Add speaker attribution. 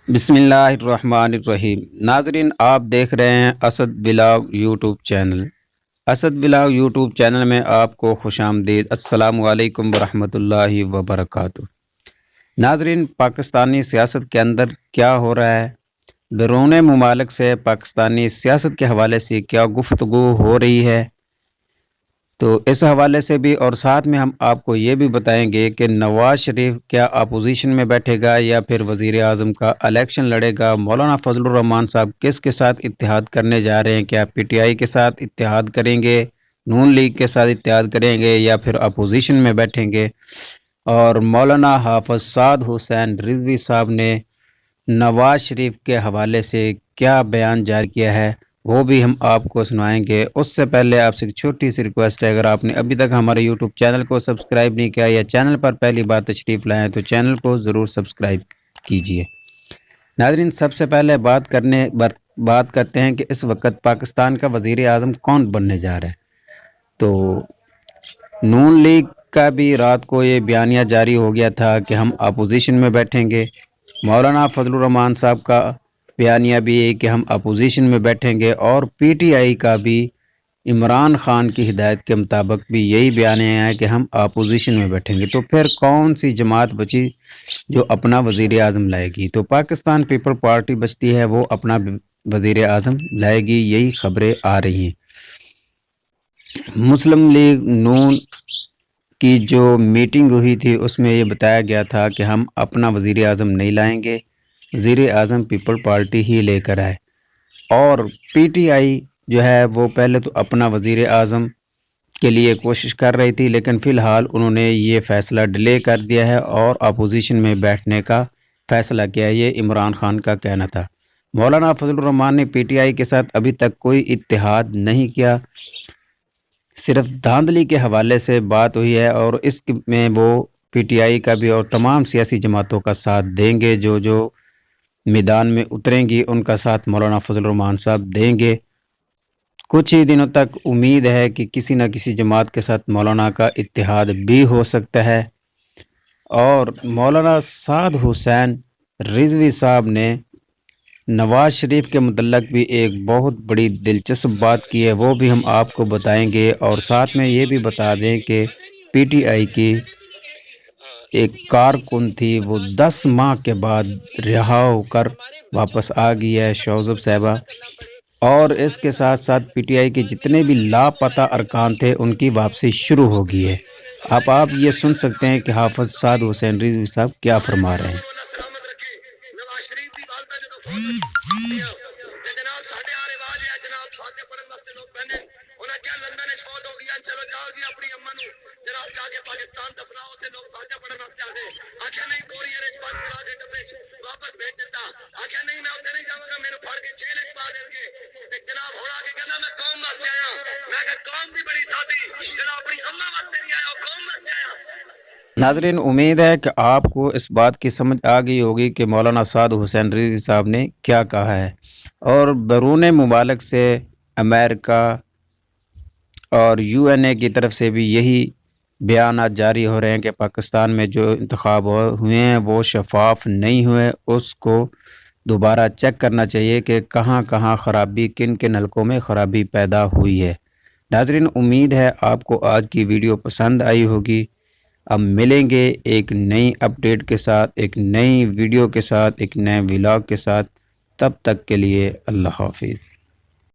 Speaker 1: بسم اللہ الرحمن الرحیم۔ ناظرین، آپ دیکھ رہے ہیں Asad vlog YouTube channel. Asad vlog YouTube channel میں آپ کو خوش آمدید۔ السلام علیکم ورحمۃ اللہ وبرکاتہ۔ ناظرین، پاکستانی سیاست کے اندر کیا ہو رہا ہے، بیرون ممالک سے پاکستانی سیاست کے حوالے سے کیا گفتگو ہو رہی ہے، تو اس حوالے سے بھی اور ساتھ میں ہم آپ کو یہ بھی بتائیں گے کہ نواز شریف کیا اپوزیشن میں بیٹھے گا یا پھر وزیر اعظم کا الیکشن لڑے گا۔ مولانا فضل الرحمان صاحب کس کے ساتھ اتحاد کرنے جا رہے ہیں، کیا پی ٹی آئی کے ساتھ اتحاد کریں گے، نون لیگ کے ساتھ اتحاد کریں گے یا پھر اپوزیشن میں بیٹھیں گے۔ اور مولانا حافظ سعد حسین رضوی صاحب نے نواز شریف کے حوالے سے کیا بیان جاری کیا ہے، وہ بھی ہم آپ کو سنائیں گے۔ اس سے پہلے آپ سے ایک چھوٹی سی ریکویسٹ ہے، اگر آپ نے ابھی تک ہمارے یوٹیوب چینل کو سبسکرائب نہیں کیا یا چینل پر پہلی بار تشریف لائیں تو چینل کو ضرور سبسکرائب کیجیے۔ ناظرین، سب سے پہلے بات کرتے ہیں کہ اس وقت پاکستان کا وزیر اعظم کون بننے جا رہا ہے۔ تو نون لیگ کا بھی رات کو یہ بیانیہ جاری ہو گیا تھا کہ ہم اپوزیشن میں بیٹھیں گے۔ مولانا فضل الرحمان صاحب کا بیانیہ بھی ہے کہ ہم اپوزیشن میں بیٹھیں گے، اور پی ٹی آئی کا بھی عمران خان کی ہدایت کے مطابق بھی یہی بیانیہ ہے کہ ہم اپوزیشن میں بیٹھیں گے۔ تو پھر کون سی جماعت بچی جو اپنا وزیر اعظم لائے گی؟ تو پاکستان پیپل پارٹی بچتی ہے، وہ اپنا وزیر اعظم لائے گی، یہی خبریں آ رہی ہیں۔ مسلم لیگ نون کی جو میٹنگ ہوئی تھی اس میں یہ بتایا گیا تھا کہ ہم اپنا وزیر اعظم نہیں لائیں گے، وزیر اعظم پیپل پارٹی ہی لے کر آئے۔ اور پی ٹی آئی جو ہے وہ پہلے تو اپنا وزیر اعظم کے لیے کوشش کر رہی تھی، لیکن فی الحال انہوں نے یہ فیصلہ ڈیلے کر دیا ہے اور اپوزیشن میں بیٹھنے کا فیصلہ کیا ہے، یہ عمران خان کا کہنا تھا۔ مولانا فضل الرحمان نے پی ٹی آئی کے ساتھ ابھی تک کوئی اتحاد نہیں کیا، صرف دھاندلی کے حوالے سے بات ہوئی ہے، اور اس میں وہ پی ٹی آئی کا بھی اور تمام سیاسی جماعتوں کا ساتھ دیں گے، جو میدان میں اتریں گی ان کا ساتھ مولانا فضل الرحمان صاحب دیں گے۔ کچھ ہی دنوں تک امید ہے کہ کسی نہ کسی جماعت کے ساتھ مولانا کا اتحاد بھی ہو سکتا ہے۔ اور مولانا سعد حسین رضوی صاحب نے نواز شریف کے متعلق بھی ایک بہت بڑی دلچسپ بات کی ہے، وہ بھی ہم آپ کو بتائیں گے، اور ساتھ میں یہ بھی بتا دیں کہ پی ٹی آئی کی ایک کارکن تھی، وہ 10 ماہ کے بعد رہا ہو کر واپس آ گئی ہے، شوذب صاحبہ۔ اور اس کے ساتھ ساتھ پی ٹی آئی کے جتنے بھی لاپتہ ارکان تھے ان کی واپسی شروع ہو گئی ہے۔ اب آپ یہ سن سکتے ہیں کہ حافظ سعد حسین رضوی صاحب کیا فرما رہے ہیں۔ ناظرین، امید ہے کہ آپ کو اس بات کی سمجھ آ گئی ہوگی کہ مولانا سعد حسین رضوی صاحب نے کیا کہا ہے، اور بیرون ممالک سے امریکہ اور یو این اے کی طرف سے بھی یہی بیانات جاری ہو رہے ہیں کہ پاکستان میں جو انتخاب ہوئے ہیں وہ شفاف نہیں ہوئے، اس کو دوبارہ چیک کرنا چاہیے کہ کہاں کہاں خرابی، کن کن حلقوں میں خرابی پیدا ہوئی ہے۔ ناظرین، امید ہے آپ کو آج کی ویڈیو پسند آئی ہوگی۔ اب ملیں گے ایک نئی اپڈیٹ کے ساتھ، ایک نئی ویڈیو کے ساتھ، ایک نئے ولاگ کے ساتھ۔ تب تک کے لیے اللہ حافظ۔